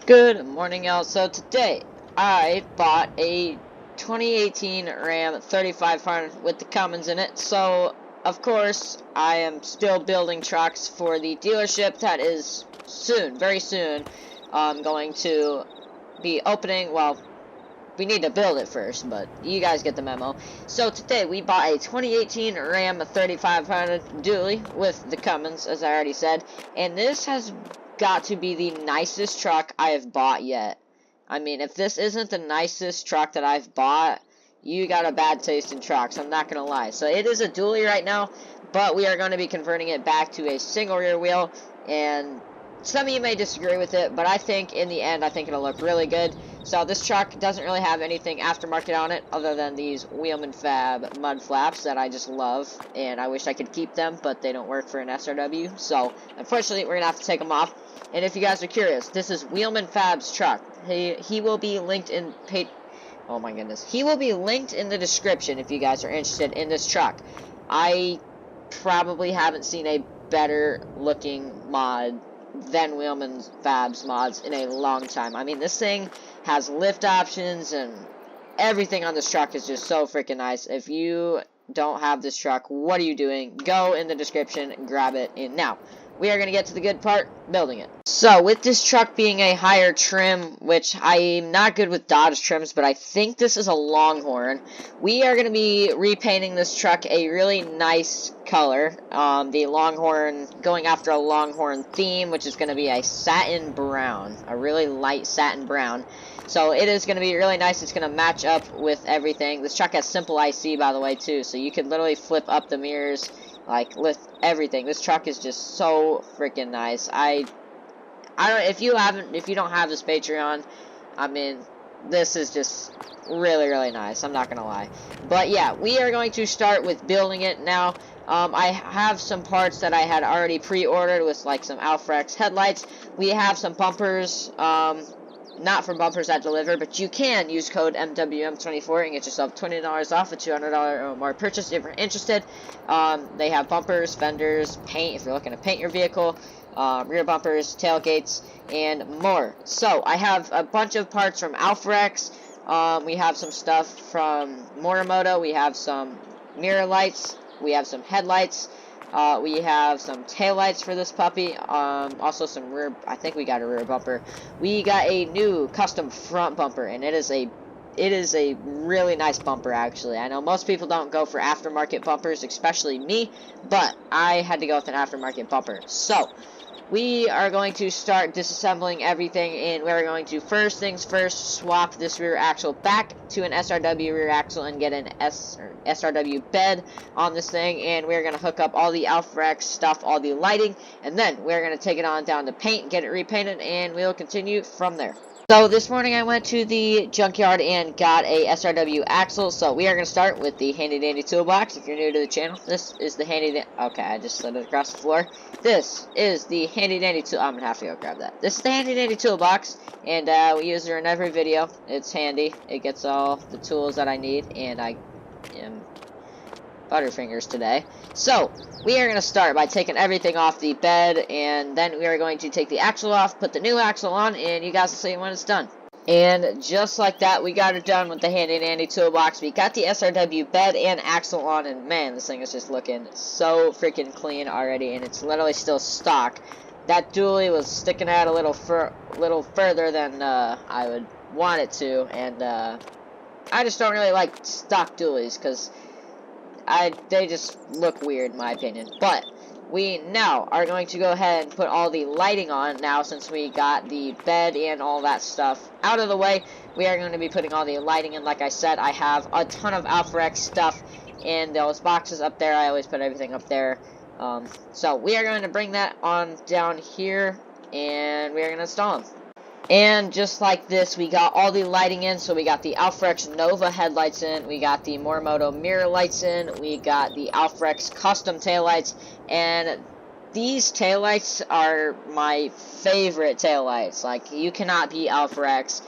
Good morning, y'all. So today I bought a 2018 Ram 3500 with the Cummins in it. So of course I am still building trucks for the dealership that is soon, very soon, going to be opening. Well, we need to build it first, but you guys get the memo. So today we bought a 2018 Ram 3500 dually with the Cummins, as I already said, and this has got to be the nicest truck I have bought yet. I mean, if this isn't the nicest truck that I've bought, you got a bad taste in trucks, I'm not gonna lie. So it is a dually right now, but we are going to be converting it back to a single rear wheel, and some of you may disagree with it, but I think in the end, I think it'll look really good. So this truck doesn't really have anything aftermarket on it other than these Wheelman Fab mud flaps that I just love, and I wish I could keep them, but they don't work for an SRW. So unfortunately, we're gonna have to take them off. And if you guys are curious, this is Wheelman Fab's truck. He will be linked in oh my goodness, he will be linked in the description if you guys are interested in this truck. I probably haven't seen a better looking mod than Wheelman Fab's mods in a long time. I mean, this thing has lift options, and everything on this truck is just so freaking nice. If you don't have this truck, what are you doing? Go in the description and grab it. And now we are going to get to the good part, building it. So with this truck being a higher trim, which I'm not good with Dodge trims, but I think this is a Longhorn, we are going to be repainting this truck a really nice color. The Longhorn, going after a Longhorn theme, which is going to be a satin brown, a really light satin brown. So it is going to be really nice. It's going to match up with everything. This truck has simple IC, by the way, too, so you can literally flip up the mirrors, like, lift everything. This truck is just so freaking nice. I don't, if you don't have this Patreon, I mean, this is just really, really nice. I'm not gonna lie. But yeah, we are going to start with building it now. I have some parts that I had already pre-ordered with like some Alfrex headlights. We have some bumpers, not for bumpers that deliver, but you can use code MWM24 and get yourself $20 off a $200 or more purchase if you're interested. They have bumpers, fenders, paint if you're looking to paint your vehicle, rear bumpers, tailgates, and more. So I have a bunch of parts from Alfrex. We have some stuff from Morimoto. We have some mirror lights. We have some headlights. We have some taillights for this puppy, also some rear, I think we got a rear bumper. We got a new custom front bumper, and it is a really nice bumper, actually. I know most people don't go for aftermarket bumpers, especially me, but I had to go with an aftermarket bumper. So we are going to start disassembling everything, and we're going to, first things first, swap this rear axle back to an SRW rear axle and get an SRW bed on this thing, and we're going to hook up all the Alfrex stuff, all the lighting, and then we're going to take it on down to paint, get it repainted, and we'll continue from there. So this morning I went to the junkyard and got a SRW axle. So we are going to start with the handy dandy toolbox. If you're new to the channel, this is the okay, I just slid it across the floor. This is the handy dandy tool. I'm going to have to go grab that. This is the handy dandy toolbox, and we use her in every video. It's handy. It gets all the tools that I need, and I am Butterfingers today. So we are going to start by taking everything off the bed, and then we are going to take the axle off, put the new axle on, and you guys will see when it's done. And just like that, we got it done with the handy dandy toolbox. We got the SRW bed and axle on, and man, this thing is just looking so freaking clean already, and it's literally still stock. That dually was sticking out a little further than I would want it to, and I just don't really like stock dualies because they just look weird in my opinion. But we now are going to go ahead and put all the lighting on now, since we got the bed and all that stuff out of the way. We are going to be putting all the lighting in. Like I said, I have a ton of Alfrex stuff in those boxes up there. I always put everything up there. So we are going to bring that on down here, and we are going to install them. And just like this, we got all the lighting in. So we got the Alfrex Nova headlights in, we got the Morimoto mirror lights in, we got the Alfrex custom taillights, and these taillights are my favorite taillights. Like, you cannot beat Alfrex.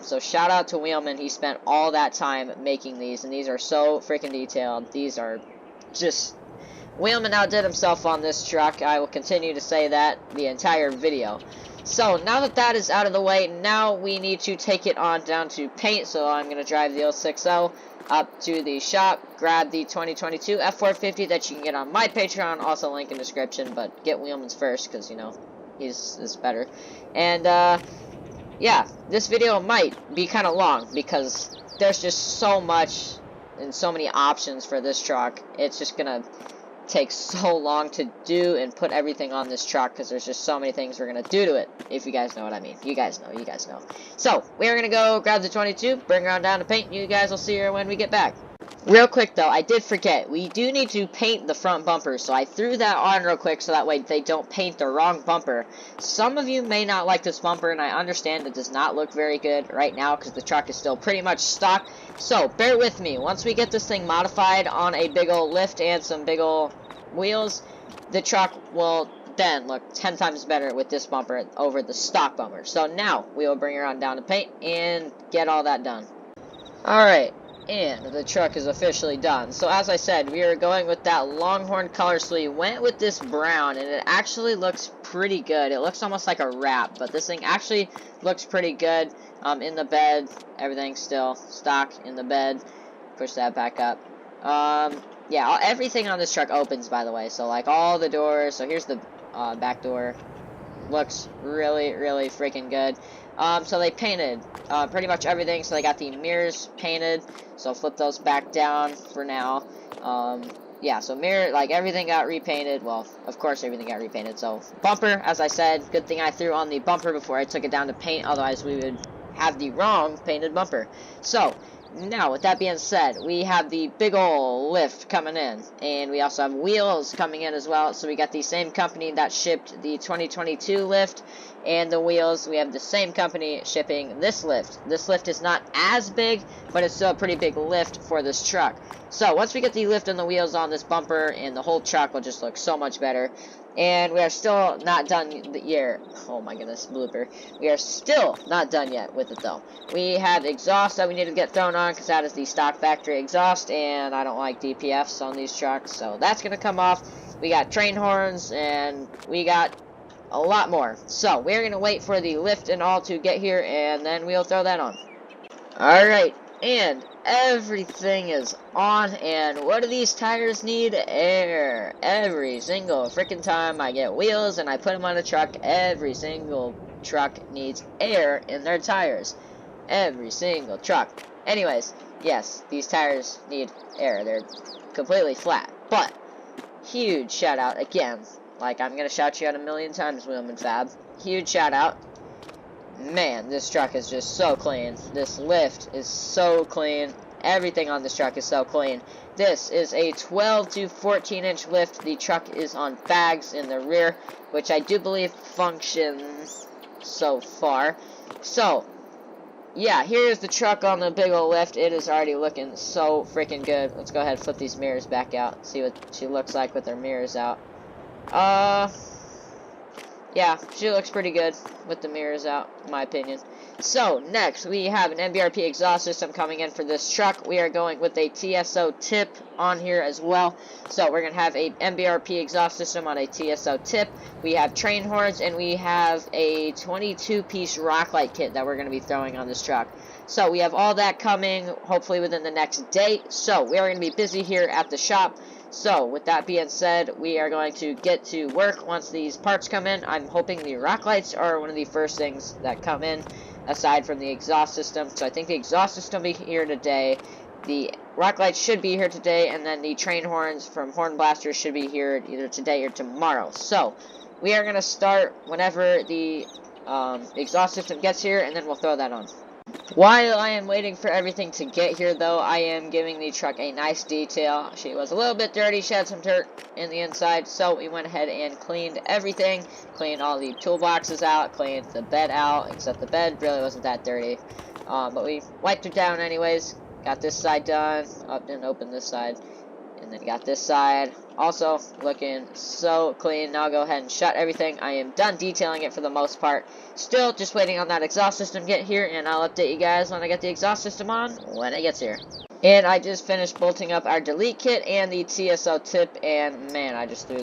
So shout out to Wheelman. He spent all that time making these, and these are so freaking detailed. These are just, Wheelman outdid himself on this truck. I will continue to say that the entire video. So now that that is out of the way, now we need to take it on down to paint. So I'm going to drive the 060 up to the shop, grab the 2022 F450 that you can get on my Patreon, also link in description, but get Wheelman's first because, you know, he's better. And yeah, this video might be kind of long because there's just so much and so many options for this truck. It's just going to take so long to do and put everything on this truck because there's just so many things we're going to do to it, if you guys know what I mean. You guys know. So, we're going to go grab the 22, bring her on down to paint, and you guys will see her when we get back. Real quick though, I did forget, we do need to paint the front bumper, so I threw that on real quick so that way they don't paint the wrong bumper. Some of you may not like this bumper, and I understand it does not look very good right now because the truck is still pretty much stock, so bear with me. Once we get this thing modified on a big old lift and some big old wheels, the truck will then look 10 times better with this bumper over the stock bumper. So now, we will bring her on down to paint and get all that done. Alright. And the truck is officially done. So as I said, we are going with that Longhorn color. So we went with this brown, and it actually looks pretty good. It looks almost like a wrap, but this thing actually looks pretty good. In the bed, everything's still stock in the bed. Push that back up. Yeah, everything on this truck opens, by the way. So like all the doors. So here's the back door. Looks really freaking good. So they painted pretty much everything. So they got the mirrors painted. So flip those back down for now. Yeah, so mirror, like everything got repainted. Well, of course everything got repainted. So bumper, as I said, good thing I threw on the bumper before I took it down to paint. Otherwise we would have the wrong painted bumper. So now, with that being said, we have the big ol' lift coming in, and we also have wheels coming in as well. So we got the same company that shipped the 2022 lift and the wheels. We have the same company shipping this lift. This lift is not as big, but it's still a pretty big lift for this truck. So once we get the lift and the wheels on this bumper, and the whole truck will just look so much better. And we are still not done yet. Oh my goodness, blooper. We are still not done yet with it though. We have exhaust that we need to get thrown on because that is the stock factory exhaust, and I don't like DPFs on these trucks, so that's going to come off. We got train horns, and we got a lot more. So we're going to wait for the lift and all to get here, and then we'll throw that on. Alright, and everything is on, and what do these tires need? Air. Every single freaking time I get wheels and I put them on a truck, every single truck needs air in their tires. Every single truck. Anyways, yes, these tires need air. They're completely flat. But, huge shout out again. Like, I'm going to shout you out a million times, Wheelman Fab. Huge shout out. Man, this truck is just so clean. This lift is so clean. Everything on this truck is so clean. This is a 12 to 14 inch lift. The truck is on bags in the rear, which I do believe functions so far. So, yeah, here's the truck on the big old lift. It is already looking so freaking good. Let's go ahead and flip these mirrors back out. See what she looks like with her mirrors out. Yeah, she looks pretty good with the mirrors out, in my opinion. So, next, we have an MBRP exhaust system coming in for this truck. We are going with a TSO tip on here as well. So, we're going to have a MBRP exhaust system on a TSO tip. We have train horns, and we have a 22-piece rock light kit that we're going to be throwing on this truck. So, we have all that coming, hopefully within the next day. So, we are going to be busy here at the shop. So, with that being said, we are going to get to work once these parts come in. I'm hoping the rock lights are one of the first things that come in, aside from the exhaust system. So, I think the exhaust system will be here today. The rock lights should be here today, and then the train horns from Horn Blasters should be here either today or tomorrow. So, we are going to start whenever the exhaust system gets here, and then we'll throw that on. While I am waiting for everything to get here, though, I am giving the truck a nice detail. She was a little bit dirty. She had some dirt in the inside, so we went ahead and cleaned everything. Cleaned all the toolboxes out, cleaned the bed out, except the bed really wasn't that dirty. But we wiped it down anyways. Got this side done. Up and open this side. And then got this side. Also looking so clean. Now I'll go ahead and shut everything. I am done detailing it for the most part. Still just waiting on that exhaust system to get here, and I'll update you guys when I get the exhaust system on when it gets here. And I just finished bolting up our delete kit and the TSO tip, and man, I just threw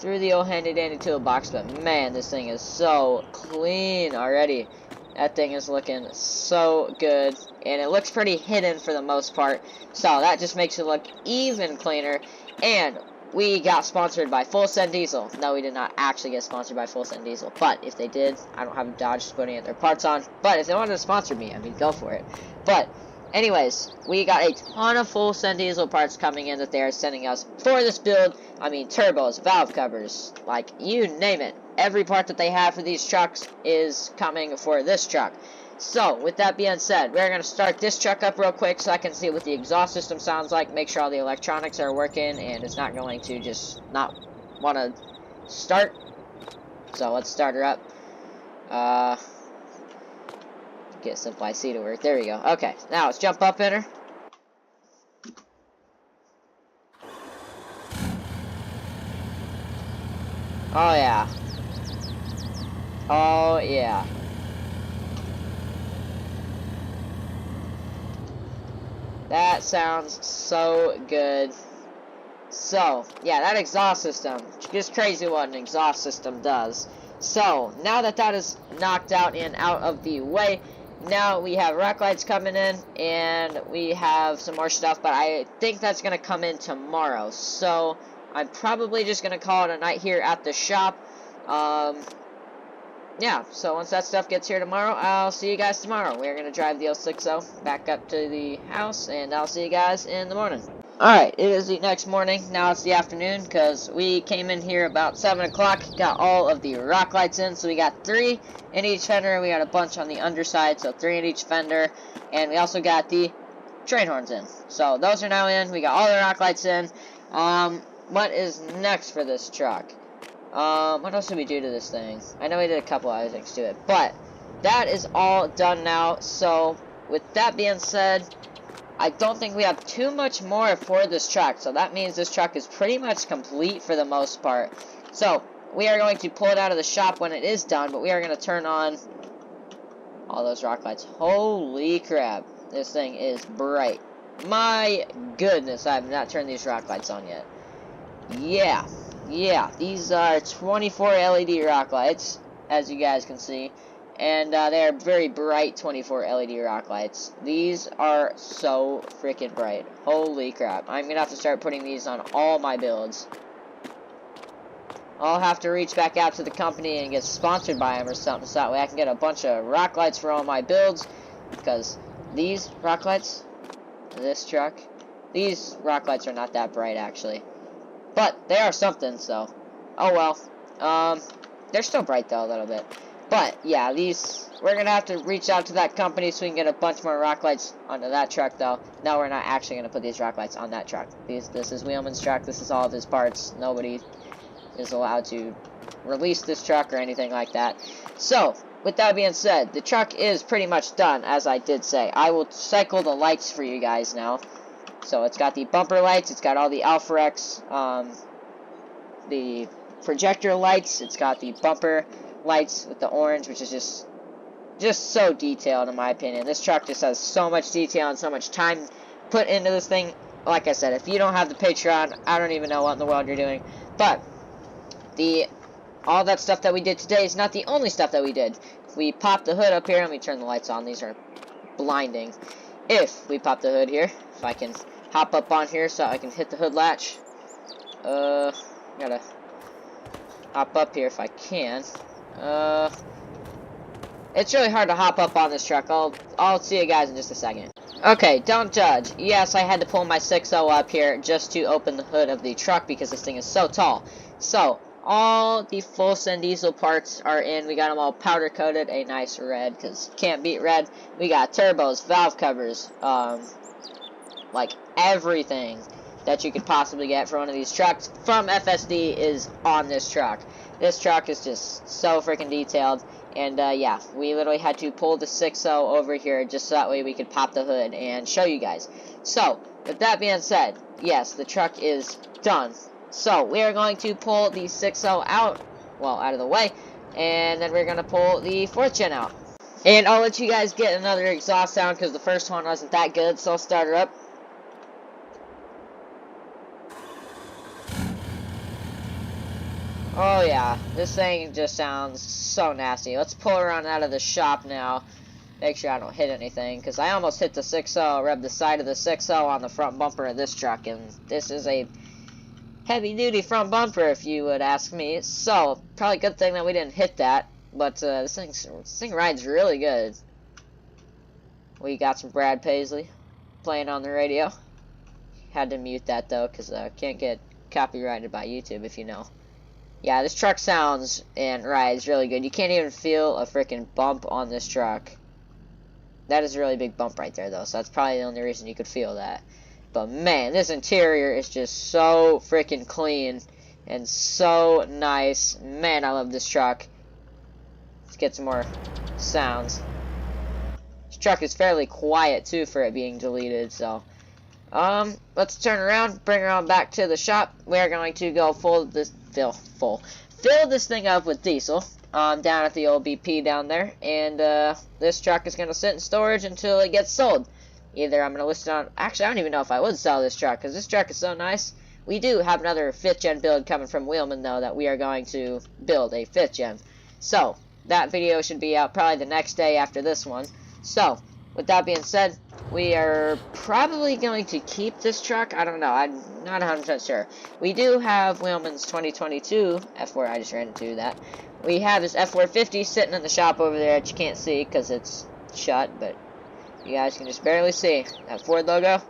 through the old handy dandy toolbox, but man, this thing is so clean already. That thing is looking so good, and it looks pretty hidden for the most part, so that just makes it look even cleaner. And we got sponsored by Full Send Diesel. No, we did not actually get sponsored by Full Send Diesel, but if they did, I don't have a Dodge to put any of their parts on, but if they wanted to sponsor me, I mean, go for it. But anyways, we got a ton of Full Send Diesel parts coming in that they are sending us for this build. I mean, turbos, valve covers, like, you name it. Every part that they have for these trucks is coming for this truck. So, with that being said, we're going to start this truck up real quick so I can see what the exhaust system sounds like, make sure all the electronics are working, and it's not going to just not want to start. So, let's start her up. Get Simple IC to work. There we go. Okay, now let's jump up in her. Oh, yeah. Oh, yeah. That sounds so good. So, yeah, that exhaust system. Just crazy what an exhaust system does. So, now that that is knocked out and out of the way, now we have rack lights coming in, and we have some more stuff, but I think that's going to come in tomorrow. So, I'm probably just going to call it a night here at the shop. Yeah, so once that stuff gets here tomorrow, I'll see you guys tomorrow. We're going to drive the 060 back up to the house, and I'll see you guys in the morning. Alright, it is the next morning. Now it's the afternoon, because we came in here about 7 o'clock, got all of the rock lights in, so we got 3 in each fender, we got a bunch on the underside, so 3 in each fender, and we also got the train horns in. So those are now in, we got all the rock lights in. What is next for this truck? What else did we do to this thing? I know we did a couple other things to it, but that is all done now. So, with that being said, I don't think we have too much more for this truck. So that means this truck is pretty much complete for the most part. So, we are going to pull it out of the shop when it is done, but we are going to turn on all those rock lights. Holy crap, this thing is bright. My goodness, I have not turned these rock lights on yet. Yeah, these are 24 LED rock lights, as you guys can see, and they are very bright 24 LED rock lights. These are so freaking bright. Holy crap. I'm going to have to start putting these on all my builds. I'll have to reach back out to the company and get sponsored by them or something, so that way I can get a bunch of rock lights for all my builds, because these rock lights, this truck, these rock lights are not that bright, actually. But they are something, so oh well. They're still bright though a little bit. But yeah, these, we're gonna have to reach out to that company so we can get a bunch more rock lights onto that truck though. No, we're not actually gonna put these rock lights on that truck. This is Wheelman's truck, this is all of his parts. Nobody is allowed to release this truck or anything like that. So, with that being said, the truck is pretty much done, as I did say. I will cycle the lights for you guys now. So it's got the bumper lights, it's got all the Alpha X, the projector lights, it's got the bumper lights with the orange, which is just so detailed in my opinion. This truck just has so much detail and so much time put into this thing. Like I said, if you don't have the Patreon, I don't even know what in the world you're doing. But all that stuff that we did today is not the only stuff that we did. If we pop the hood up here, let me turn the lights on, these are blinding. If we pop the hood here, if I can hop up on here so I can hit the hood latch. Gotta hop up here if I can. It's really hard to hop up on this truck. I'll see you guys in just a second. Okay, don't judge. Yes, I had to pull my 60 up here just to open the hood of the truck because this thing is so tall. So, all the Full Send Diesel parts are in. We got them all powder coated, a nice red, because can't beat red. We got turbos, valve covers, like everything that you could possibly get for one of these trucks from FSD is on this truck. This truck is just so freaking detailed. And yeah, we literally had to pull the 60 over here just so that way we could pop the hood and show you guys. So, with that being said, yes, the truck is done. So, we are going to pull the 60 out, well, out of the way, and then we're going to pull the 4th gen out. And I'll let you guys get another exhaust sound because the first one wasn't that good, so I'll start her up. Oh yeah, this thing just sounds so nasty. Let's pull around out of the shop now. Make sure I don't hit anything, because I almost hit the 6.0, rubbed the side of the 6.0 on the front bumper of this truck, and this is a heavy-duty front bumper, if you would ask me. So, probably a good thing that we didn't hit that, but this thing rides really good. We got some Brad Paisley playing on the radio. Had to mute that, though, because can't get copyrighted by YouTube, if you know. Yeah, this truck sounds and rides really good. You can't even feel a freaking bump on this truck. That is a really big bump right there, though, so that's probably the only reason you could feel that. But, man, this interior is just so freaking clean and so nice. Man, I love this truck. Let's get some more sounds. This truck is fairly quiet, too, for it being deleted, so... let's turn around, bring her on back to the shop. We are going to go fill this thing up with diesel, down at the old BP down there, and, this truck is going to sit in storage until it gets sold. Either I'm going to list it on, actually, I don't even know if I would sell this truck, because this truck is so nice. We do have another 5th gen build coming from Wheelman, though, that we are going to build a 5th gen. So, that video should be out probably the next day after this one. So, with that being said, we are probably going to keep this truck. I don't know. I'm not 100% sure. We do have Wheelman's 2022 F4. I just ran into that. We have his F450 sitting in the shop over there that you can't see because it's shut, but you guys can just barely see that Ford logo.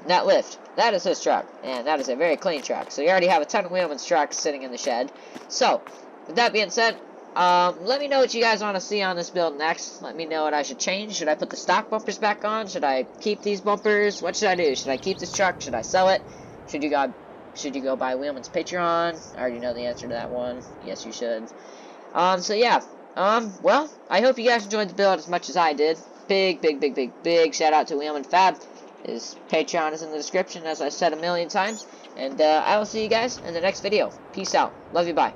And that lift. That is his truck, and that is a very clean truck. So you already have a ton of Wheelman's trucks sitting in the shed. So, with that being said, let me know what you guys want to see on this build next. Let me know what I should change. Should I put the stock bumpers back on? Should I keep these bumpers? What should I do? Should I keep this truck? Should I sell it? Should you go buy Wheelman's Patreon? I already know the answer to that one. Yes, you should. So yeah. Well, I hope you guys enjoyed the build as much as I did. Big shout out to Wheelman Fab. His Patreon is in the description, as I said a million times. And I will see you guys in the next video. Peace out. Love you. Bye.